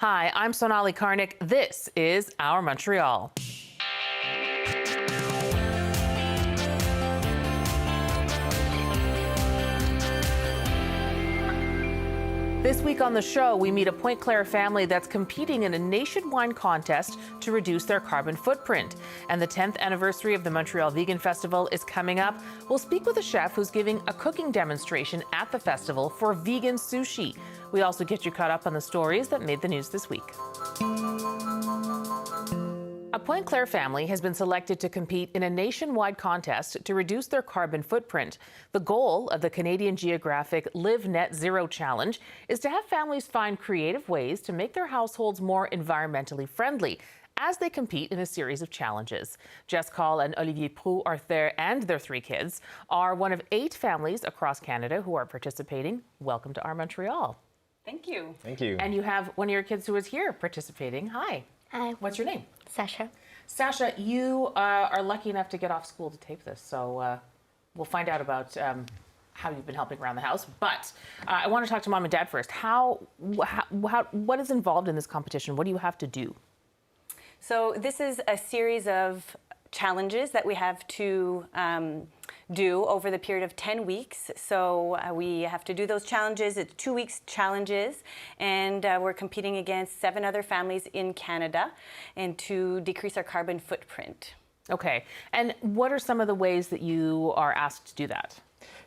Hi, I'm Sonali Karnik. This is Our Montreal. This week on the show, we meet a Pointe Claire family that's competing in a nationwide contest to reduce their carbon footprint. And the 10th anniversary of the Montreal Vegan Festival is coming up. We'll speak with a chef who's giving a cooking demonstration at the festival for vegan sushi. We also get you caught up on the stories that made the news this week. A Pointe Claire family has been selected to compete in a nationwide contest to reduce their carbon footprint. The goal of the Canadian Geographic Live Net Zero Challenge is to have families find creative ways to make their households more environmentally friendly as they compete in a series of challenges. Proulx-Coll and Olivier Proulx are there, and their 3 kids are one of 8 families across Canada who are participating. Welcome to Our Montreal. Thank you. Thank you. And you have one of your kids who is here participating. Hi. Hi. What's your name? Sasha. Sasha, you are lucky enough to get off school to tape this, so we'll find out about how you've been helping around the house. But I want to talk to Mom and Dad first. What is involved in this competition? What do you have to do? So this is a series of challenges that we have to do over the period of 10 weeks. So we have to do those challenges. It's 2 weeks challenges, and we're competing against 7 other families in Canada and to decrease our carbon footprint. Okay. And what are some of the ways that you are asked to do that?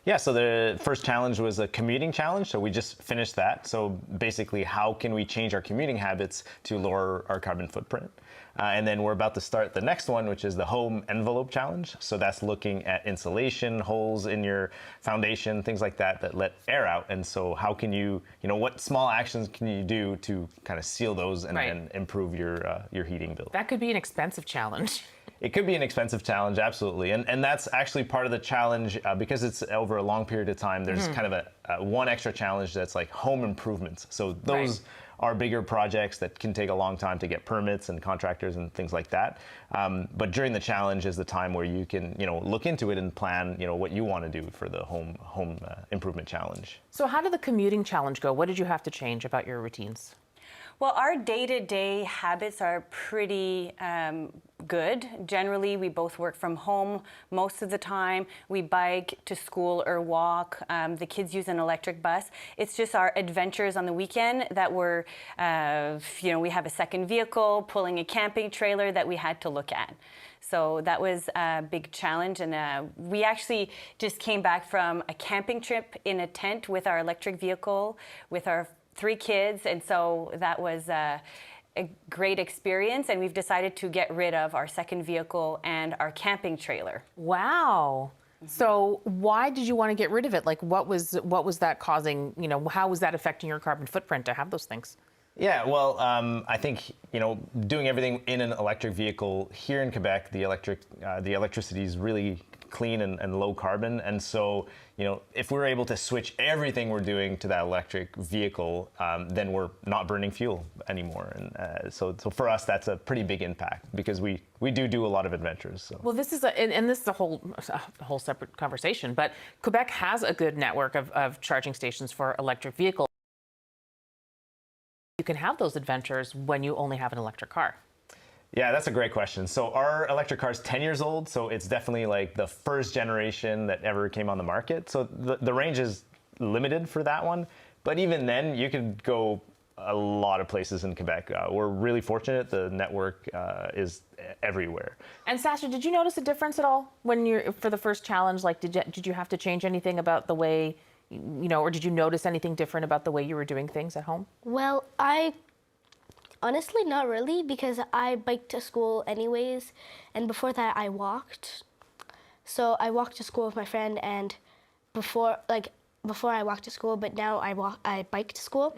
Yeah, so the first challenge was a commuting challenge, so we just finished that. So basically, how can we change our commuting habits to lower our carbon footprint? And then we're about to start the next one, which is the home envelope challenge. So that's looking at insulation, holes in your foundation, things like that that let air out. And so how can you what small actions can you do to kind of seal those and improve your heating bill? That could be an expensive challenge. It could be an expensive challenge, absolutely. And that's actually part of the challenge because it's over a long period of time. There's kind of a one extra challenge that's like home improvements. So those are bigger projects that can take a long time to get permits and contractors and things like that. But during the challenge is the time where you can, look into it and plan, what you want to do for the home improvement challenge. So how did the commuting challenge go? What did you have to change about your routines? Well, our day-to-day habits are pretty good. Generally, we both work from home most of the time. We bike to school or walk. The kids use an electric bus. It's just our adventures on the weekend that we're, we have a second vehicle, pulling a camping trailer that we had to look at. So that was a big challenge, and we actually just came back from a camping trip in a tent with our electric vehicle, with our 3 kids, and so that was a great experience, and we've decided to get rid of our second vehicle and our camping trailer. Wow. So why did you want to get rid of it? Like, what was that causing, how was that affecting your carbon footprint to have those things? Yeah, well, I think, doing everything in an electric vehicle here in Quebec, the electricity is really clean and low carbon. And so, if we're able to switch everything we're doing to that electric vehicle, then we're not burning fuel anymore. And so for us, that's a pretty big impact because we do a lot of adventures. So. Well, this is a whole separate conversation, but Quebec has a good network of charging stations for electric vehicles. You can have those adventures when you only have an electric car. Yeah, that's a great question. So our electric car is 10 years old, so it's definitely like the first generation that ever came on the market. So the range is limited for that one, but even then you could go a lot of places in Quebec. We're really fortunate. The network is everywhere. And Sasha, did you notice a difference at all when for the first challenge? Like, did you have to change anything about the way, or did you notice anything different about the way you were doing things at home? Well, honestly, not really, because I biked to school anyways, and before that I walked. So I walked to school with my friend, and before I walked to school, but now I bike to school.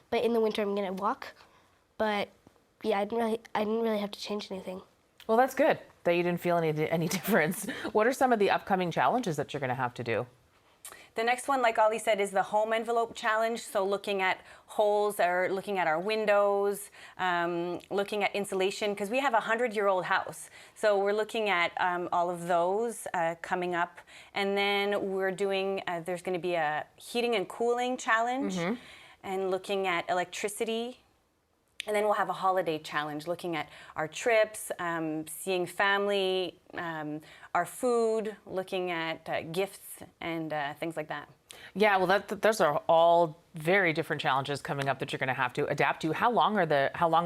But in the winter I'm gonna walk. But yeah, I didn't really have to change anything. Well, that's good that you didn't feel any difference. What are some of the upcoming challenges that you're gonna have to do? The next one, like Ollie said, is the home envelope challenge. So looking at holes, or looking at our windows, looking at insulation, because we have a 100-year-old house. So we're looking at all of those coming up. And then we're doing, there's going to be a heating and cooling challenge, and looking at electricity. And then we'll have a holiday challenge looking at our trips, seeing family, our food, looking at gifts and things like that. Yeah, well, those are all very different challenges coming up that you're going to have to adapt to. How long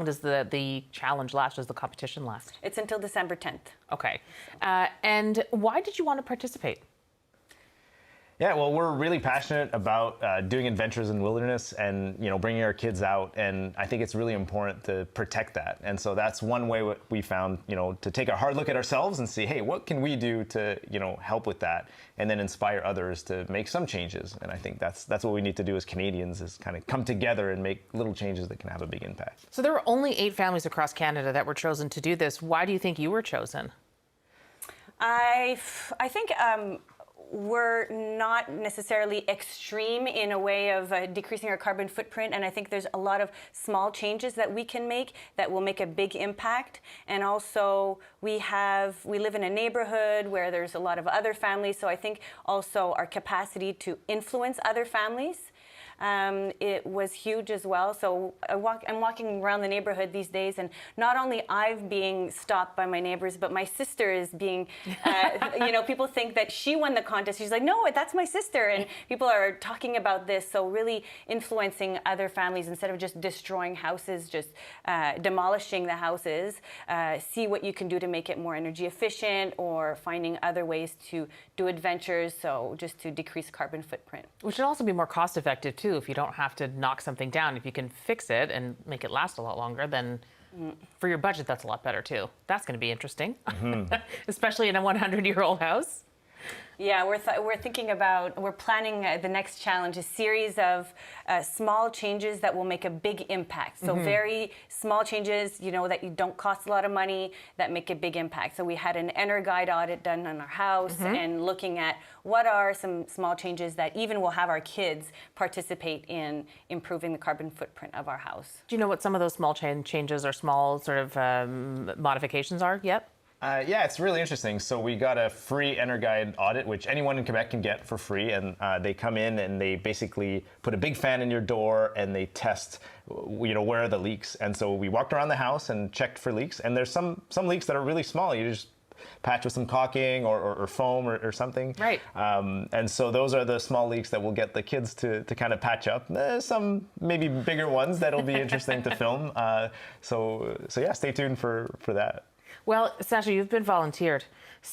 does the challenge last? Does the competition last? It's until December 10th. Okay. And why did you want to participate? Yeah, well, we're really passionate about doing adventures in wilderness and, bringing our kids out. And I think it's really important to protect that. And so that's one way what we found, to take a hard look at ourselves and see, hey, what can we do to, help with that, and then inspire others to make some changes. And I think that's what we need to do as Canadians, is kind of come together and make little changes that can have a big impact. So there were only 8 families across Canada that were chosen to do this. Why do you think you were chosen? I think we're not necessarily extreme in a way of decreasing our carbon footprint, and I think there's a lot of small changes that we can make that will make a big impact. And also we live in a neighborhood where there's a lot of other families, so I think also our capacity to influence other families, it was huge as well. So I'm walking around the neighborhood these days, and not only I'm being stopped by my neighbors, but my sister is being, people think that she won the contest. She's like, no, that's my sister. And people are talking about this. So really influencing other families instead of just destroying houses, just demolishing the houses, see what you can do to make it more energy efficient, or finding other ways to do adventures. So just to decrease carbon footprint. Which should also be more cost effective too. If you don't have to knock something down, if you can fix it and make it last a lot longer, then for your budget, that's a lot better too. That's going to be interesting, especially in a 100-year-old house. Yeah, we're planning the next challenge, a series of small changes that will make a big impact. So very small changes, that you don't cost a lot of money, that make a big impact. So we had an Energuide audit done on our house, and looking at what are some small changes that even will have our kids participate in improving the carbon footprint of our house. Do you know what some of those small changes or small sort of modifications are yet? Yeah, it's really interesting. So we got a free Energuide audit, which anyone in Quebec can get for free. And they come in and they basically put a big fan in your door and they test, where are the leaks. And so we walked around the house and checked for leaks. And there's some leaks that are really small. You just patch with some caulking or foam or something. Right. And so those are the small leaks that will get the kids to kind of patch up. Some maybe bigger ones that'll be interesting to film. So yeah, stay tuned for that. Well, Sasha, you've been volunteered,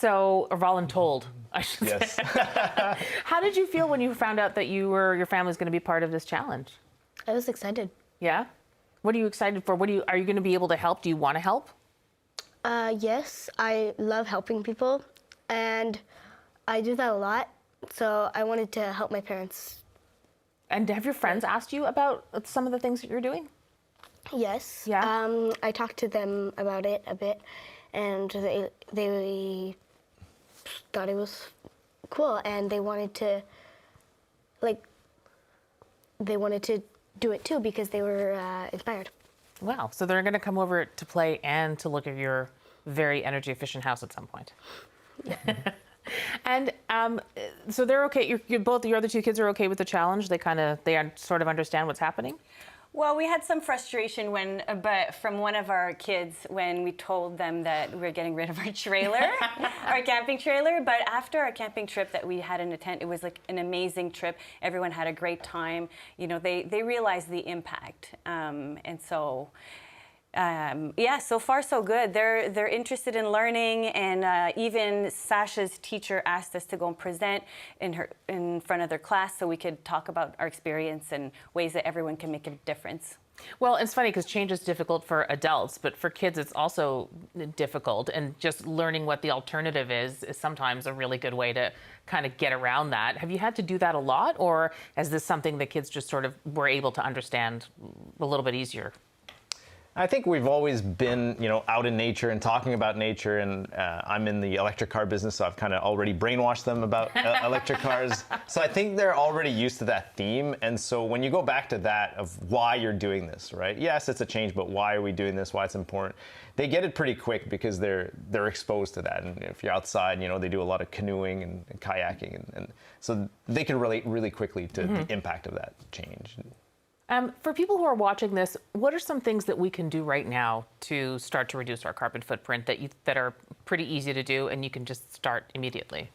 or voluntold, I should Yes. say. How did you feel when you found out that your family's going to be part of this challenge? I was excited. Yeah? What are you excited for? Are you going to be able to help? Do you want to help? Yes, I love helping people, and I do that a lot. So I wanted to help my parents. And have your friends asked you about some of the things that you're doing? Yes. Yeah? I talked to them about it a bit, and they thought it was cool, and they wanted to do it too because they were inspired. Wow. So they're going to come over to play and to look at your very energy efficient house at some point. Yeah. And so they're okay. Your other 2 kids are okay with the challenge. They sort of understand what's happening. Well, we had some frustration from one of our kids when we told them that we're getting rid of our trailer, our camping trailer. But after our camping trip that we had in a tent, it was like an amazing trip. Everyone had a great time. They realized the impact, and so. So far so good. They're interested in learning, and even Sasha's teacher asked us to go and present in front of their class so we could talk about our experience and ways that everyone can make a difference. Well, it's funny because change is difficult for adults, but for kids it's also difficult, and just learning what the alternative is sometimes a really good way to kind of get around that. Have you had to do that a lot, or is this something that kids just sort of were able to understand a little bit easier? I think we've always been, out in nature and talking about nature, and I'm in the electric car business, so I've kind of already brainwashed them about electric cars. So I think they're already used to that theme, and so when you go back to that of why you're doing this, right? Yes, it's a change, but why are we doing this? Why it's important? They get it pretty quick because they're exposed to that, and if you're outside, they do a lot of canoeing and kayaking, and so they can relate really quickly to the impact of that change. For people who are watching this, what are some things that we can do right now to start to reduce our carbon footprint that are pretty easy to do and you can just start immediately?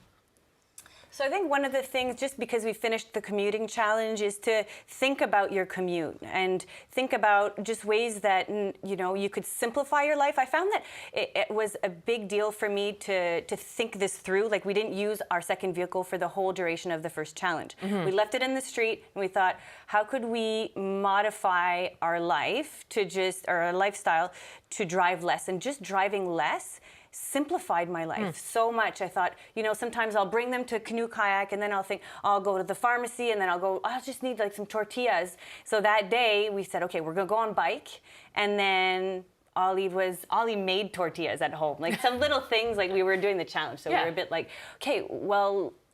So I think one of the things, just because we finished the commuting challenge, is to think about your commute and think about just ways that, you know, you could simplify your life. I found that it was a big deal for me to think this through. Like, we didn't use our second vehicle for the whole duration of the first challenge. We left it in the street and we thought, how could we modify our life to just, or our lifestyle to drive less? And just driving less simplified my life so much. I thought, you know, sometimes I'll bring them to canoe kayak and then I'll think, I'll go to the pharmacy and then I'll just need like some tortillas. So that day we said, okay, we're gonna go on bike. And then Ollie made tortillas at home, like some little things, like we were doing the challenge. So we were a bit like,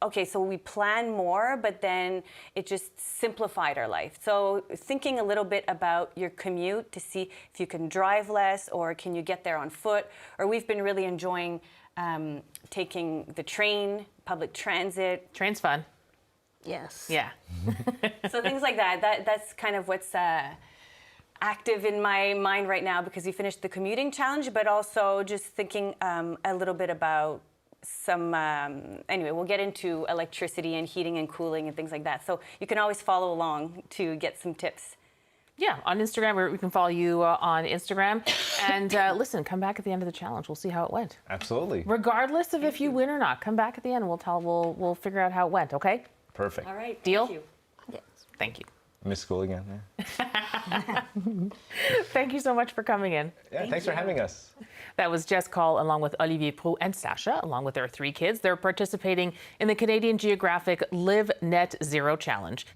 okay, so we plan more, but then it just simplified our life. So thinking a little bit about your commute to see if you can drive less or can you get there on foot. Or we've been really enjoying taking the train, public transit. Train's fun. Yes. Yeah. So things like that. That's kind of what's active in my mind right now, because we finished the commuting challenge, but also just thinking a little bit about some, anyway, we'll get into electricity and heating and cooling and things like that. So you can always follow along to get some tips. Yeah, on Instagram, we can follow you on Instagram. And listen, come back at the end of the challenge. We'll see how it went. Absolutely. Regardless of if you win or not, come back at the end. We'll figure out how it went, okay? Perfect. All right. Deal? Thank you. Yes. Thank you. Miss school again. Yeah, Thank you so much for coming in. thanks for having us. That was Jess Coll along with Olivier Proulx and Sasha, along with their 3 kids. They're participating in the Canadian Geographic Live Net Zero Challenge.